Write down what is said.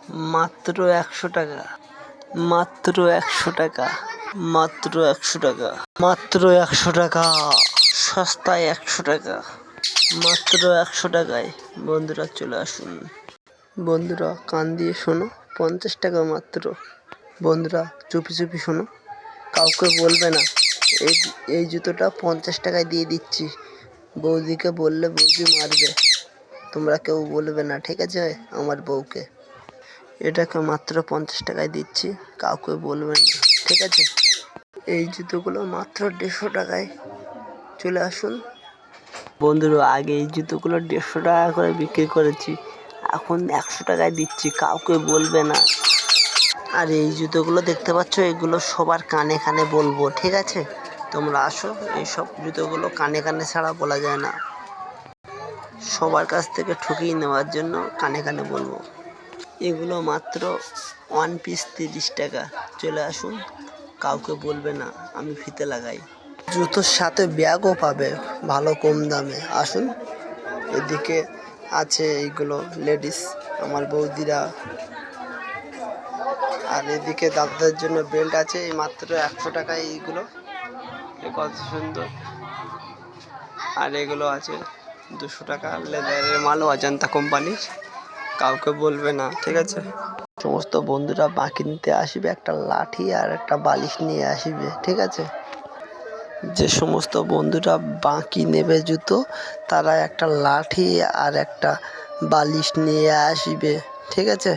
মাত্র 100 টাকা, মাত্র 100 টাকা, মাত্র 100 টাকা, মাত্র 100 টাকা, সস্তায় 100 টাকা, মাত্র 100 টাকায়। বন্ধুরা চলে আসুন, বন্ধুরা কান দিয়ে শোনো, 50 টাকা মাত্র। বন্ধুরা চুপি চুপি শোনো, কাউকে বলবে না। এই জুতোটা 50 টাকায় দিয়ে দিচ্ছি। বৌদিকে বললে বৌদি মারবে, তোমরা কেউ বলবে না, ঠিক আছে? আমার বউকে এটাকে মাত্র 50 টাকায় দিচ্ছি, কাউকে বলবে না, ঠিক আছে? এই জুতোগুলো মাত্র 150 টাকায়। চলে আসুন বন্ধুরা। আগে এই জুতোগুলো 150 টাকা করে বিক্রি করেছি, এখন 100 টাকায় দিচ্ছি, কাউকে বলবে না। আর এই জুতোগুলো দেখতে পাচ্ছ, এগুলো সবার কানে কানে বলবো, ঠিক আছে? তোমরা আসো, এইসব জুতোগুলো কানে কানে ছাড়া বলা যায় না। সবার কাছ থেকে ঠকিয়ে নেওয়ার জন্য কানে কানে বলবো। এগুলো মাত্র 1 পিস 30 টাকা। চলে আসুন, কাউকে বলবে না আমি ফিতে লাগাই। জুতোর সাথে ব্যাগও পাবে ভালো কম দামে। আসুন, এদিকে আছে এইগুলো লেডিস, আমার বৌদিরা। আর এদিকে দাদাদের জন্য বেল্ট আছে, এই মাত্র 100 টাকায়। এইগুলো কত সুন্দর। আর এগুলো আছে 200 টাকা, লেদারের মাল, অজন্তা কোম্পানির, কাউকে বলবে না, ঠিক আছে? সমস্ত বন্ধুরা বাকি নিতে আসবে, একটা লাঠি আর একটা বালিশ নিয়ে আসবে, ঠিক আছে? যে সমস্ত বন্ধুরা বাকি নেবে জুতো, তারা একটা লাঠি আর একটা বালিশ নিয়ে আসবে, ঠিক আছে?